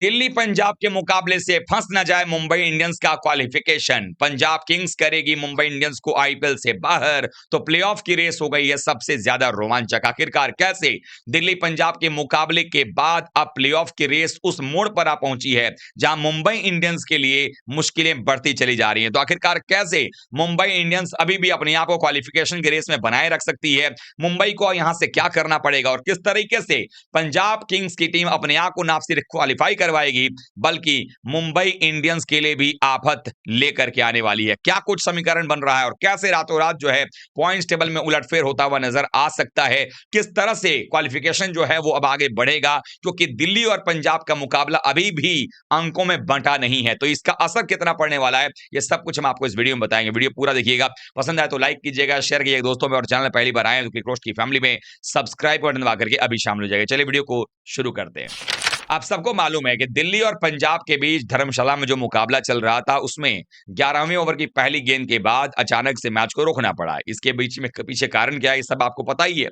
दिल्ली पंजाब के मुकाबले से फंस न जाए मुंबई इंडियंस का क्वालिफिकेशन। पंजाब किंग्स करेगी मुंबई इंडियंस को आईपीएल से बाहर, तो प्लेऑफ की रेस हो गई है सबसे ज्यादा रोमांचक। आखिरकार कैसे दिल्ली पंजाब के मुकाबले के बाद अब प्लेऑफ की रेस उस मोड़ पर आ पहुंची है जहां मुंबई इंडियंस के लिए मुश्किलें बढ़ती चली जा रही हैं। तो आखिरकार कैसे मुंबई इंडियंस अभी भी अपने आप को क्वालिफिकेशन की रेस में बनाए रख सकती है, मुंबई को यहां से क्या करना पड़ेगा और किस तरीके से पंजाब किंग्स की टीम अपने आप को ना सिर्फ क्वालिफाई करवाएगी बल्कि मुंबई इंडियंस के लिए भी आफत लेकर के आने वाली है। क्या कुछ समीकरण बन रहा है और कैसे रातों रात जो है पॉइंट्स टेबल में उलटफेर होता हुआ नजर आ सकता है, किस तरह से क्वालिफिकेशन जो है वो अब आगे बढ़ेगा, क्योंकि दिल्ली और पंजाब का मुकाबला अभी भी अंकों में बंटा नहीं है। तो इसका असर कितना पड़ने वाला है, ये सब कुछ हम आपको इस वीडियो में बताएंगे। वीडियो पूरा देखिएगा, पसंद आए तो लाइक कीजिएगा, शेयर कीजिएगा दोस्तों में, और चैनल पहली बार आए तो क्रिक रोस्ट की फैमिली में सब्सक्राइब बटन दबा करके अभी शामिल हो जाएगा। चलिए वीडियो को शुरू करते हैं। आप सबको मालूम है कि दिल्ली और पंजाब के बीच धर्मशाला में जो मुकाबला चल रहा था उसमें 11वें ओवर की पहली गेंद के बाद अचानक से मैच को रोकना पड़ा। इसके बीच में पीछे कारण क्या है, ये सब आपको पता ही है।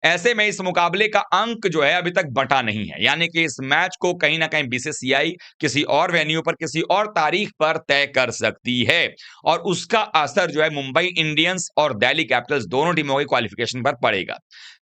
ऐसे में इस मुकाबले का अंक जो है अभी तक बंटा नहीं है, यानी कि इस मैच को कहीं ना कहीं बीसीसीआई किसी और वेन्यू पर किसी और तारीख पर तय कर सकती है, और उसका असर जो है मुंबई इंडियंस और दिल्ली कैपिटल्स दोनों टीमों के क्वालिफिकेशन पर पड़ेगा।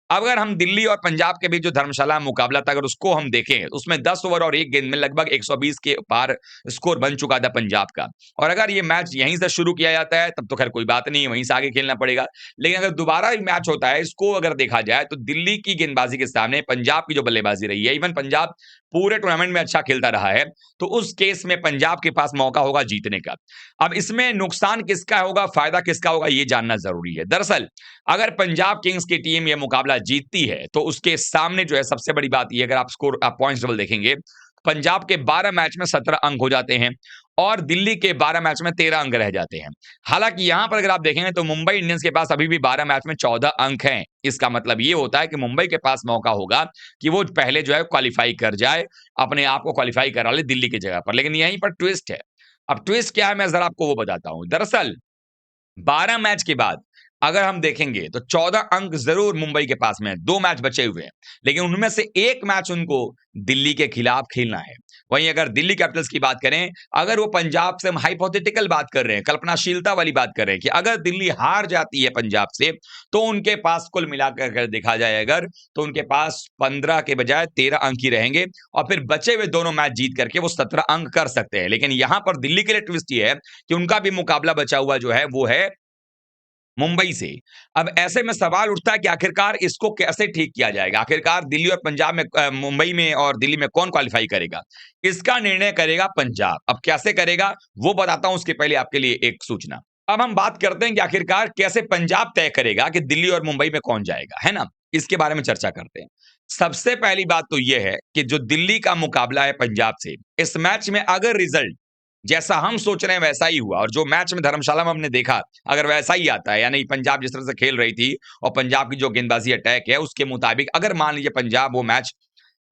अगर हम दिल्ली और पंजाब के बीच जो धर्मशाला मुकाबला था अगर उसको हम देखें, उसमें 10 ओवर और एक गेंद में लगभग 120 के पार स्कोर बन चुका था पंजाब का। और अगर ये मैच यहीं से शुरू किया जाता है तब तो खैर कोई बात नहीं है, वहीं से आगे खेलना पड़ेगा। लेकिन अगर दोबारा मैच होता है, इसको अगर देखा जाए तो दिल्ली की गेंदबाजी के सामने पंजाब की जो बल्लेबाजी रही है, इवन पंजाब पूरे टूर्नामेंट में अच्छा खेलता रहा है, तो उस केस में पंजाब के पास मौका होगा जीतने का। अब इसमें नुकसान किसका होगा, फायदा किसका होगा, ये जानना जरूरी है। दरअसल अगर पंजाब किंग्स की टीम यह मुकाबला जीतती है तो उसके सामने जो है सबसे बड़ी बात यह, अगर आप स्कोर आप पॉइंट्स टेबल देखेंगे, पंजाब के 12 मैच में 17 अंक हो जाते हैं और दिल्ली के 12 मैच में 13 अंक रह जाते हैं। हालांकि यहां पर अगर आप देखेंगे तो मुंबई इंडियंस के पास अभी भी 12 मैच में 14 अंक हैं। इसका मतलब ये होता है कि मुंबई के पास मौका होगा कि वो पहले जो है क्वालिफाई कर जाए, अपने आप को क्वालिफाई करा ले दिल्ली की जगह पर। लेकिन यहीं पर ट्विस्ट है। अब ट्विस्ट क्या है, मैं जरा आपको वो बताता हूं। दरअसल 12 मैच के बाद अगर हम देखेंगे तो 14 अंक जरूर मुंबई के पास में है, 2 मैच बचे हुए हैं, लेकिन उनमें से एक मैच उनको दिल्ली के खिलाफ खेलना है। वहीं अगर दिल्ली कैपिटल्स की बात करें, अगर वो पंजाब से, हम हाइपोथेटिकल बात कर रहे हैं, कल्पनाशीलता वाली बात कर रहे हैं कि अगर दिल्ली हार जाती है पंजाब से, तो उनके पास कुल मिलाकर अगर देखा जाए अगर, तो उनके पास 15 के बजाय 13 अंक ही रहेंगे, और फिर बचे हुए दोनों मैच जीत करके वो 17 अंक कर सकते हैं। लेकिन यहां पर दिल्ली के लिए ट्विस्ट ये है कि उनका भी मुकाबला बचा हुआ जो है वो है मुंबई से। अब ऐसे में सवाल उठता है कि आखिरकार इसको कैसे ठीक किया जाएगा? आखिरकार दिल्ली और पंजाब में मुंबई में और दिल्ली में कौन क्वालिफाई करेगा? इसका निर्णय करेगा पंजाब। अब कैसे करेगा वो बताता हूं, उसके पहले आपके लिए एक सूचना। अब हम बात करते हैं कि आखिरकार कैसे पंजाब तय करेगा कि दिल्ली और मुंबई में कौन जाएगा, है ना? इसके बारे में चर्चा करते हैं। सबसे पहली बात तो यह है कि जो दिल्ली का मुकाबला है पंजाब से, इस मैच में अगर रिजल्ट जैसा हम सोच रहे हैं वैसा ही हुआ, और जो मैच में धर्मशाला में हमने देखा अगर वैसा ही आता है, यानी पंजाब जिस तरह से खेल रही थी और पंजाब की जो गेंदबाजी अटैक है उसके मुताबिक अगर मान लीजिए पंजाब वो मैच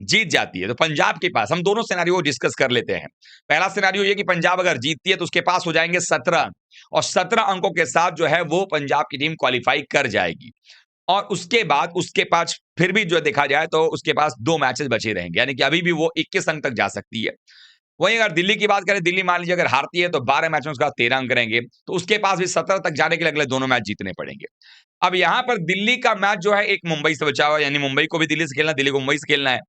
जीत जाती है, तो पंजाब के पास, हम दोनों सिनेरियो डिस्कस कर लेते हैं। पहला सिनेरियो ये कि पंजाब अगर जीतती है तो उसके पास हो जाएंगे 17 अंक, और 17 अंकों के साथ जो है वो पंजाब की टीम क्वालिफाई कर जाएगी। और उसके बाद उसके पास फिर भी जो देखा जाए तो उसके पास 2 मैचेस बचे रहेंगे, यानी कि अभी भी वो 21 अंक तक जा सकती है। वहीं अगर दिल्ली की बात करें, दिल्ली मान लीजिए अगर हारती है तो 12 मैच में उसका 13 अंक रहेंगे, तो उसके पास भी 17 तक जाने के लिए अगले दोनों मैच जीतने पड़ेंगे। अब यहां पर दिल्ली का मैच जो है एक मुंबई से बचा हुआ है, यानी मुंबई को भी दिल्ली से खेलना, दिल्ली को मुंबई से खेलना है।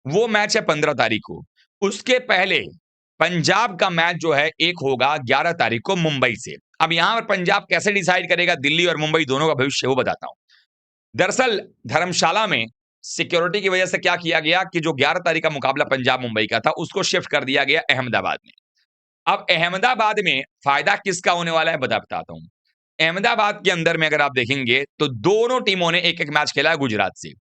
वो मैच है 15 तारीख को। उसके पहले पंजाब का मैच जो है एक होगा 11 तारीख को मुंबई से। अब यहां पर पंजाब कैसे डिसाइड करेगा दिल्ली और मुंबई दोनों का भविष्य, वो बताता हूं। दरअसल धर्मशाला में सिक्योरिटी की वजह से क्या किया गया कि जो 11 तारीख का मुकाबला पंजाब मुंबई का था उसको शिफ्ट कर दिया गया अहमदाबाद में। अब अहमदाबाद में फायदा किसका होने वाला है बताता हूं। अहमदाबाद के अंदर में अगर आप देखेंगे तो दोनों टीमों ने एक एक मैच खेला है गुजरात से।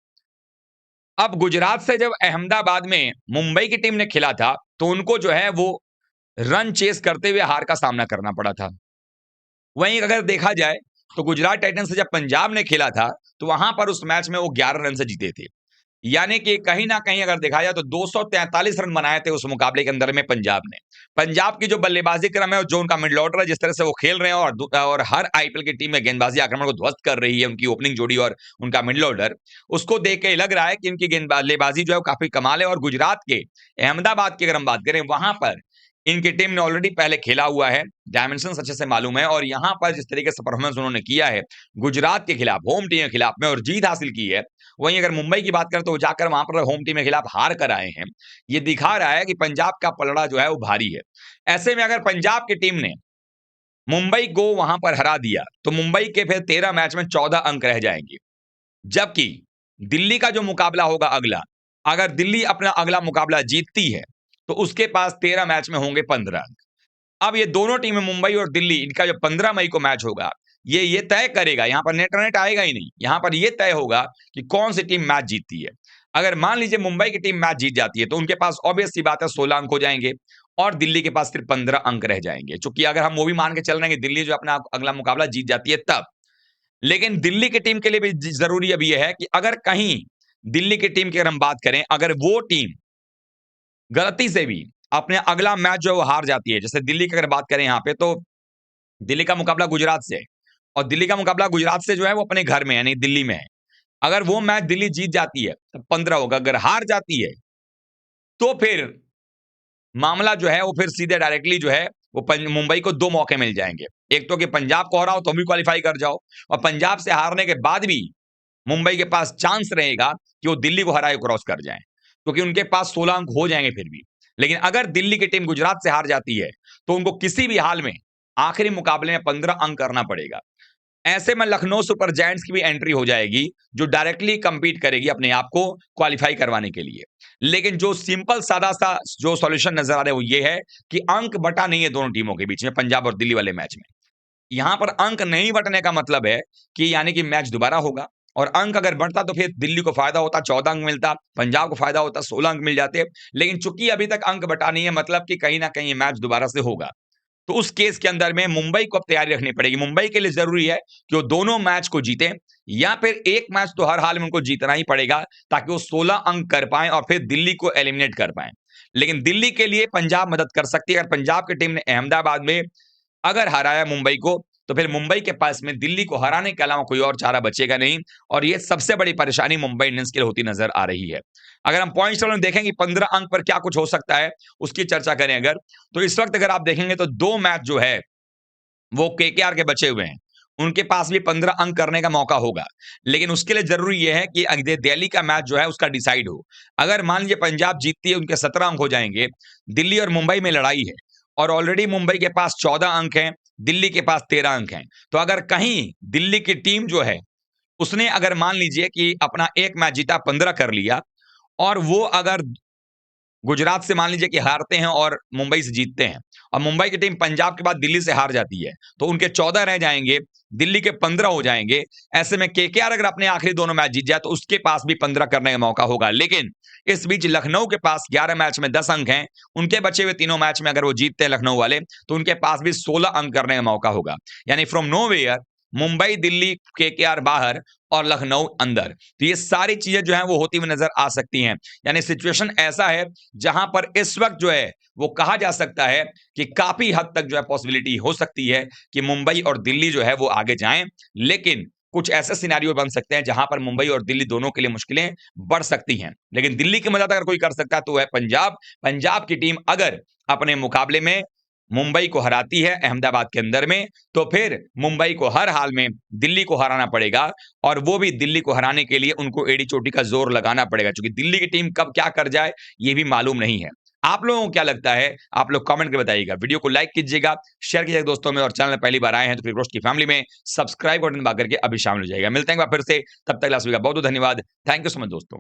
अब गुजरात से जब अहमदाबाद में मुंबई की टीम ने खेला था तो उनको जो है वो रन चेस करते हुए हार का सामना करना पड़ा था। वहीं अगर देखा जाए तो गुजरात टाइटंस से जब पंजाब ने खेला था तो वहां पर उस मैच में वो 11 रन से जीते थे। यानी कि कहीं ना कहीं अगर देखा जाए तो 243 रन बनाए थे उस मुकाबले के अंदर में पंजाब ने। पंजाब की जो बल्लेबाजी क्रम है और जो उनका मिड ऑर्डर है, जिस तरह से वो खेल रहे हैं और हर आईपीएल की टीम में गेंदबाजी आक्रमण को ध्वस्त कर रही है, उनकी ओपनिंग जोड़ी और उनका मिड ऑर्डर, उसको देख के लग रहा है कि उनकी गेंदबाजी जो है वो काफी कमाल है। और गुजरात के अहमदाबाद की अगर हम बात करें, वहां पर इनकी टीम ने ऑलरेडी पहले खेला हुआ है, डायमेंशन अच्छे से मालूम है, और यहाँ पर जिस तरीके से परफॉर्मेंस उन्होंने किया है गुजरात के खिलाफ, होम टीम के खिलाफ में, और जीत हासिल की है। वहीं अगर मुंबई की बात करें तो वो जाकर वहां पर होम टीम के खिलाफ हार कर आए हैं। ये दिखा रहा है कि पंजाब का पलड़ा जो है वो भारी है। ऐसे में अगर पंजाब की टीम ने मुंबई को वहां पर हरा दिया तो मुंबई के फिर 13 मैच में 14 अंक रह जाएंगे। जबकि दिल्ली का जो मुकाबला होगा अगला, अगर दिल्ली अपना अगला मुकाबला जीतती है तो उसके पास 13 मैच में होंगे 15 अंक। अब ये दोनों टीमें मुंबई और दिल्ली, इनका जो 15 मई को मैच होगा, ये तय करेगा, यहाँ पर नेट रन आएगा ही नहीं, यहाँ पर ये तय होगा कि कौन सी टीम मैच जीतती है। अगर मान लीजिए मुंबई की टीम मैच जीत जाती है तो उनके पास ऑब्वियस सी बात है 16 अंक हो जाएंगे, और दिल्ली के पास सिर्फ 15 अंक रह जाएंगे। चूंकि अगर हम वो भी मान के चल रहे हैं कि दिल्ली जो अपना अगला मुकाबला जीत जाती है तब, लेकिन दिल्ली की टीम के लिए भी जरूरी अब यह है कि अगर कहीं दिल्ली की टीम की अगर हम बात करें, अगर वो टीम गलती से भी अपने अगला मैच जो है वो हार जाती है, जैसे दिल्ली की अगर बात करें यहाँ पे, तो दिल्ली का मुकाबला गुजरात से है, और दिल्ली का मुकाबला गुजरात से जो है वो अपने घर में यानी दिल्ली में है। अगर वो मैच दिल्ली जीत जाती है तो 15 होगा, अगर हार जाती है तो फिर मामला जो है वो फिर सीधे डायरेक्टली जो है वो मुंबई को 2 मौके मिल जाएंगे। एक तो कि पंजाब को हराओ तो भी क्वालिफाई कर जाओ, और पंजाब से हारने के बाद भी मुंबई के पास चांस रहेगा कि वो दिल्ली को हराए क्रॉस कर जाएं, क्योंकि उनके पास 16 अंक हो जाएंगे फिर भी। लेकिन अगर दिल्ली की टीम गुजरात से हार जाती है तो उनको किसी भी हाल में आखिरी मुकाबले में 15 अंक करना पड़ेगा। ऐसे में लखनऊ सुपर जायंट्स की भी एंट्री हो जाएगी, जो डायरेक्टली कंपीट करेगी अपने आप को क्वालिफाई करवाने के लिए। लेकिन जो सिंपल सादा सा जो सॉल्यूशन नजर आ रहा है वो ये है कि अंक बटा नहीं है दोनों टीमों के बीच में, पंजाब और दिल्ली वाले मैच में। यहाँ पर अंक नहीं बटने का मतलब है कि यानी कि मैच दोबारा होगा, और अंक अगर बढ़ता तो फिर दिल्ली को फायदा होता, 14 अंक मिलता, पंजाब को फायदा होता, 16 अंक मिल जाते। लेकिन चूंकि अभी तक अंक बटा नहीं है, मतलब कि कहीं ना कहीं मैच दोबारा से होगा, तो उस केस के अंदर में मुंबई को अब तैयारी रखनी पड़ेगी। मुंबई के लिए जरूरी है कि वो दोनों मैच को जीते, या फिर एक मैच तो हर हाल में उनको जीतना ही पड़ेगा, ताकि वो 16 अंक कर पाएं और फिर दिल्ली को एलिमिनेट कर पाएं। लेकिन दिल्ली के लिए पंजाब मदद कर सकती है। अगर पंजाब की टीम ने अहमदाबाद में अगर हराया मुंबई को, तो फिर मुंबई के पास में दिल्ली को हराने के अलावा कोई और चारा बचेगा नहीं, और ये सबसे बड़ी परेशानी मुंबई इंडियंस के लिए होती नजर आ रही है। अगर हम पॉइंट्स टेबल में देखें कि 15 अंक पर क्या कुछ हो सकता है, उसकी चर्चा करें अगर, तो इस वक्त अगर आप देखेंगे तो 2 मैच जो है वो केकेआर के बचे हुए हैं, उनके पास भी 15 अंक करने का मौका होगा। लेकिन उसके लिए जरूरी यह है कि दिल्ली का मैच जो है उसका डिसाइड हो। अगर मान लीजिए पंजाब जीतती है, उनके 17 अंक हो जाएंगे, दिल्ली और मुंबई में लड़ाई है, और ऑलरेडी मुंबई के पास 14 अंक हैं, दिल्ली के पास 13 अंक हैं। तो अगर कहीं दिल्ली की टीम जो है उसने अगर मान लीजिए कि अपना एक मैच जीता, 15 कर लिया, और वो अगर गुजरात से मान लीजिए कि हारते हैं और मुंबई से जीतते हैं, और मुंबई की टीम पंजाब के बाद दिल्ली से हार जाती है, तो उनके 14 रह जाएंगे, दिल्ली के 15 हो जाएंगे। ऐसे में केकेआर अगर अपने आखिरी दोनों मैच जीत जाए तो उसके पास भी 15 करने का मौका होगा। लेकिन इस बीच लखनऊ के पास 11 मैच में 10 अंक हैं, उनके बचे हुए तीनों मैच में अगर वो जीतते हैं लखनऊ वाले, तो उनके पास भी 16 अंक करने का मौका होगा। यानी from nowhere Mumbai, Delhi, KKR बाहर और लखनऊ अंदर, तो ये सारी चीजें जो है वो होती हुई नजर आ सकती हैं। यानी सिचुएशन ऐसा है जहां पर इस वक्त जो है वो कहा जा सकता है कि काफी हद तक जो है पॉसिबिलिटी हो सकती है कि मुंबई और दिल्ली जो है वो आगे जाएं। लेकिन कुछ ऐसे सिनेरियो बन सकते हैं जहां पर मुंबई और दिल्ली दोनों के लिए मुश्किलें बढ़ सकती हैं। लेकिन दिल्ली की मदद अगर कोई कर सकता है तो वह है पंजाब। पंजाब की टीम अगर अपने मुकाबले में मुंबई को हराती है अहमदाबाद के अंदर में, तो फिर मुंबई को हर हाल में दिल्ली को हराना पड़ेगा, और वो भी दिल्ली को हराने के लिए उनको एड़ी चोटी का जोर लगाना पड़ेगा, क्योंकि दिल्ली की टीम कब क्या कर जाए ये भी मालूम नहीं है। आप लोगों को क्या लगता है, आप लोग कमेंट करके बताइएगा। वीडियो को लाइक कीजिएगा, शेयर कीजिएगा दोस्तों में, और चैनल में पहली बार आए हैं तो क्रिक रोस्ट की फैमिली में सब्सक्राइब बटन दबा करके अभी शामिल हो जाएगा। मिलते हैं एक बार फिर से, तब तक लास्ट वीक बहुत बहुत धन्यवाद। थैंक यू सो मच दोस्तों।